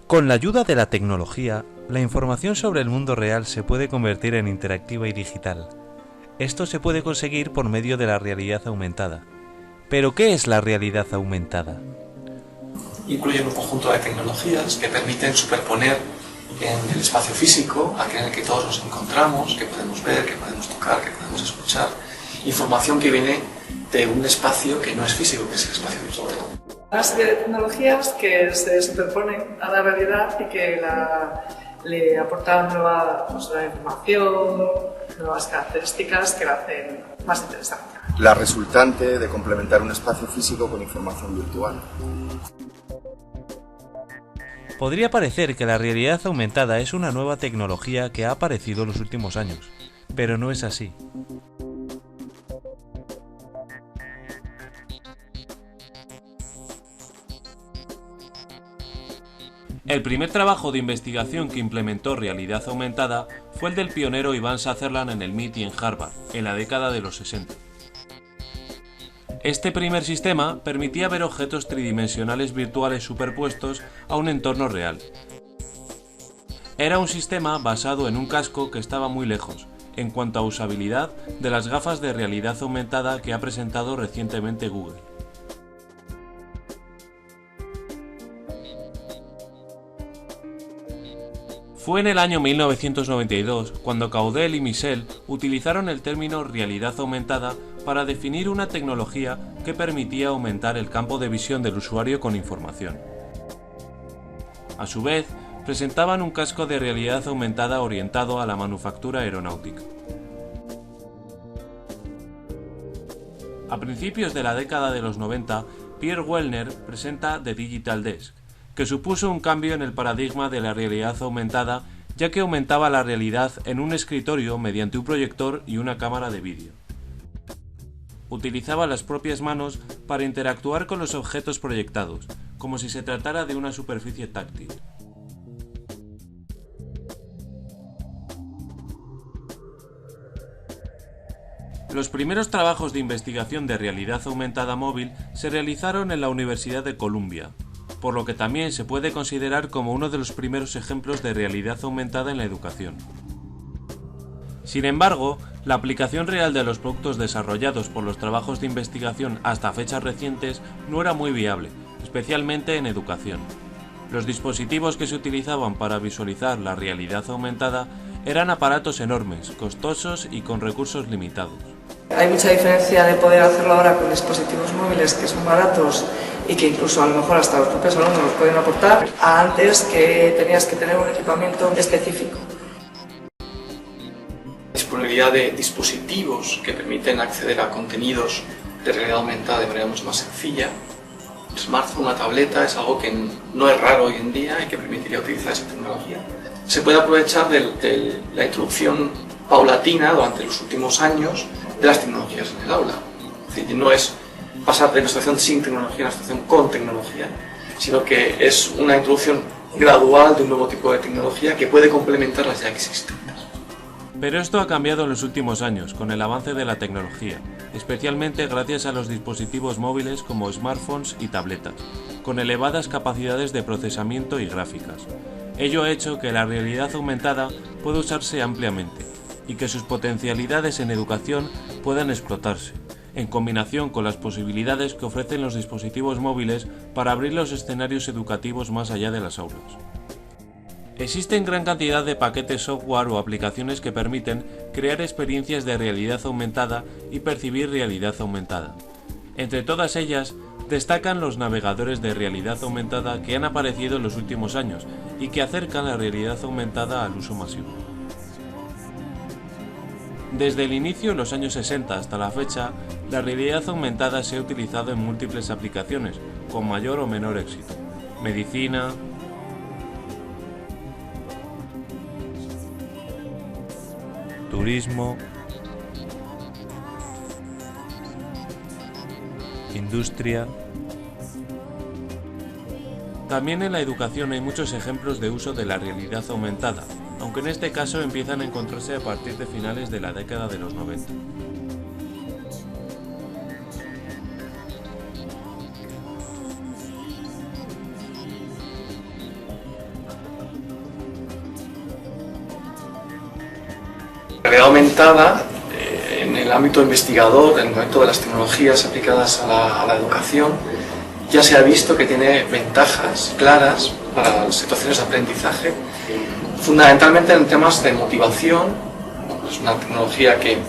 Con la ayuda de la tecnología, la información sobre el mundo real se puede convertir en interactiva y digital. Esto se puede conseguir por medio de la realidad aumentada. ¿Pero qué es la realidad aumentada? Incluyen un conjunto de tecnologías que permiten superponer en el espacio físico, aquel en el que todos nos encontramos, que podemos ver, que podemos tocar, que podemos escuchar, información que viene de un espacio que no es físico, que es el espacio virtual. Una serie de tecnologías que se superponen a la realidad y que le aportan nueva información, nuevas características que la hacen más interesante. La resultante de complementar un espacio físico con información virtual. Podría parecer que la realidad aumentada es una nueva tecnología que ha aparecido en los últimos años, pero no es así. El primer trabajo de investigación que implementó realidad aumentada fue el del pionero Ivan Sutherland en el MIT y en Harvard, en la década de los 60. Este primer sistema permitía ver objetos tridimensionales virtuales superpuestos a un entorno real. Era un sistema basado en un casco que estaba muy lejos, en cuanto a usabilidad, de las gafas de realidad aumentada que ha presentado recientemente Google. Fue en el año 1992 cuando Caudel y Michel utilizaron el término realidad aumentada para definir una tecnología que permitía aumentar el campo de visión del usuario con información. A su vez, presentaban un casco de realidad aumentada orientado a la manufactura aeronáutica. A principios de la década de los 90, Pierre Wellner presenta The Digital Desk, que supuso un cambio en el paradigma de la realidad aumentada, ya que aumentaba la realidad en un escritorio mediante un proyector y una cámara de vídeo. Utilizaba las propias manos para interactuar con los objetos proyectados, como si se tratara de una superficie táctil. Los primeros trabajos de investigación de realidad aumentada móvil se realizaron en la Universidad de Columbia, por lo que también se puede considerar como uno de los primeros ejemplos de realidad aumentada en la educación. Sin embargo, la aplicación real de los productos desarrollados por los trabajos de investigación hasta fechas recientes no era muy viable, especialmente en educación. Los dispositivos que se utilizaban para visualizar la realidad aumentada eran aparatos enormes, costosos y con recursos limitados. Hay mucha diferencia de poder hacerlo ahora con dispositivos móviles que son baratos y que incluso a lo mejor hasta los propios alumnos los pueden aportar, a antes que tenías que tener un equipamiento específico. Disponibilidad de dispositivos que permiten acceder a contenidos de realidad aumentada de manera mucho más sencilla. Un smartphone, una tableta es algo que no es raro hoy en día y que permitiría utilizar esa tecnología. Se puede aprovechar de la introducción paulatina durante los últimos años de las tecnologías en el aula. Es decir, no es pasar de una situación sin tecnología a una situación con tecnología, sino que es una introducción gradual de un nuevo tipo de tecnología que puede complementar las ya existentes. Pero esto ha cambiado en los últimos años con el avance de la tecnología, especialmente gracias a los dispositivos móviles como smartphones y tabletas, con elevadas capacidades de procesamiento y gráficas. Ello ha hecho que la realidad aumentada pueda usarse ampliamente y que sus potencialidades en educación puedan explotarse, en combinación con las posibilidades que ofrecen los dispositivos móviles para abrir los escenarios educativos más allá de las aulas. Existen gran cantidad de paquetes software o aplicaciones que permiten crear experiencias de realidad aumentada y percibir realidad aumentada. Entre todas ellas, destacan los navegadores de realidad aumentada que han aparecido en los últimos años y que acercan la realidad aumentada al uso masivo. Desde el inicio en los años 60 hasta la fecha, la realidad aumentada se ha utilizado en múltiples aplicaciones, con mayor o menor éxito. Medicina, turismo, industria. También en la educación hay muchos ejemplos de uso de la realidad aumentada, aunque en este caso empiezan a encontrarse a partir de finales de la década de los 90. La realidad aumentada, en el ámbito investigador, en el ámbito de las tecnologías aplicadas a la educación, ya se ha visto que tiene ventajas claras para las situaciones de aprendizaje, fundamentalmente en temas de motivación. Es una tecnología que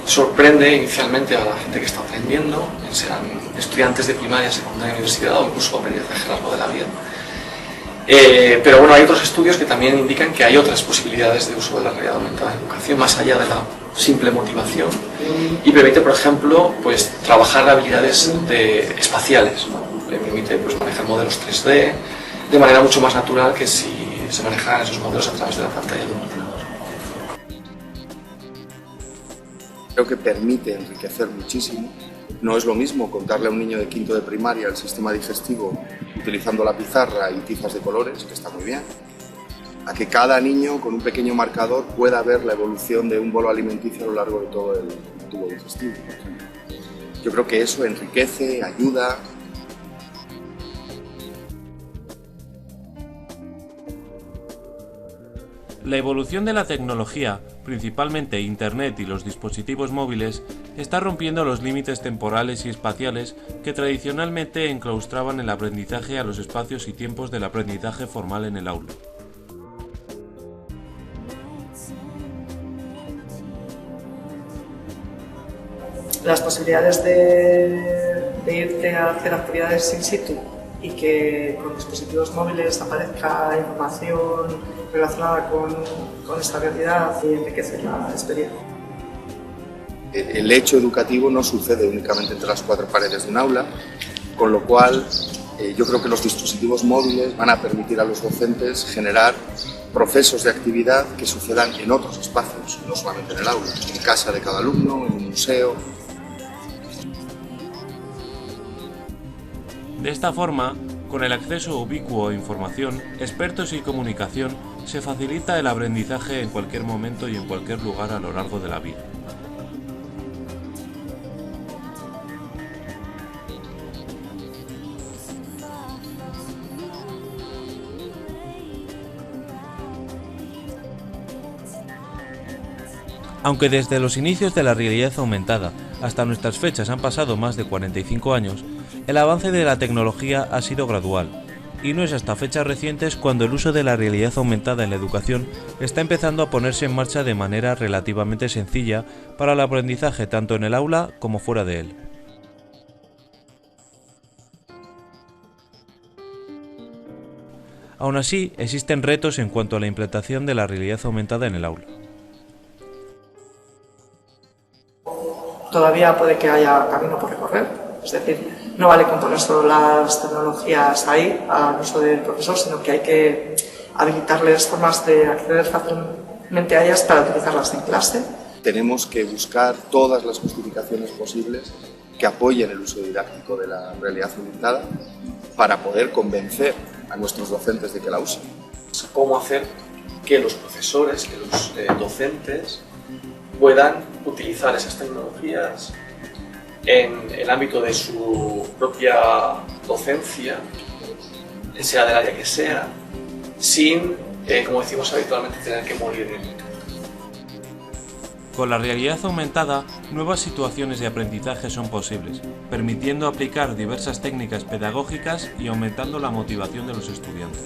sorprende inicialmente a la gente que está aprendiendo, sean estudiantes de primaria, secundaria, universidad o incluso aprendizaje a lo largo de la vida. Pero bueno, hay otros estudios que también indican que hay otras posibilidades de uso de la realidad aumentada en educación, más allá de la simple motivación, y permite, por ejemplo, pues, trabajar habilidades espaciales, ¿no? Le permite pues, manejar modelos 3D de manera mucho más natural que si se manejaran esos modelos a través de la pantalla de un ordenador. Creo que permite enriquecer muchísimo. No es lo mismo contarle a un niño de quinto de primaria el sistema digestivo utilizando la pizarra y tizas de colores, que está muy bien, a que cada niño con un pequeño marcador pueda ver la evolución de un bolo alimenticio a lo largo de todo el tubo digestivo. Yo creo que eso enriquece, ayuda. La evolución de la tecnología, principalmente Internet y los dispositivos móviles, está rompiendo los límites temporales y espaciales que tradicionalmente enclaustraban el aprendizaje a los espacios y tiempos del aprendizaje formal en el aula. Las posibilidades de irte a hacer actividades in situ y que con dispositivos móviles aparezca información relacionada con esta realidad y enriquecer la experiencia. El hecho educativo no sucede únicamente entre las cuatro paredes de un aula, con lo cual yo creo que los dispositivos móviles van a permitir a los docentes generar procesos de actividad que sucedan en otros espacios, no solamente en el aula, en casa de cada alumno, en un museo. De esta forma, con el acceso ubicuo a información, expertos y comunicación, se facilita el aprendizaje en cualquier momento y en cualquier lugar a lo largo de la vida. Aunque desde los inicios de la realidad aumentada hasta nuestras fechas han pasado más de 45 años, el avance de la tecnología ha sido gradual, y no es hasta fechas recientes cuando el uso de la realidad aumentada en la educación está empezando a ponerse en marcha de manera relativamente sencilla para el aprendizaje tanto en el aula como fuera de él. Aún así, existen retos en cuanto a la implantación de la realidad aumentada en el aula. Todavía puede que haya camino por recorrer, es decir, no vale con poner solo las tecnologías ahí al uso del profesor, sino que hay que habilitarles formas de acceder fácilmente a ellas para utilizarlas en clase. Tenemos que buscar todas las justificaciones posibles que apoyen el uso didáctico de la realidad aumentada para poder convencer a nuestros docentes de que la usen. Cómo hacer que los profesores, que los docentes puedan utilizar esas tecnologías en el ámbito de su propia docencia, sea del área que sea, sin, como decimos habitualmente, tener que morir en el intento. Con la realidad aumentada, nuevas situaciones de aprendizaje son posibles, permitiendo aplicar diversas técnicas pedagógicas y aumentando la motivación de los estudiantes.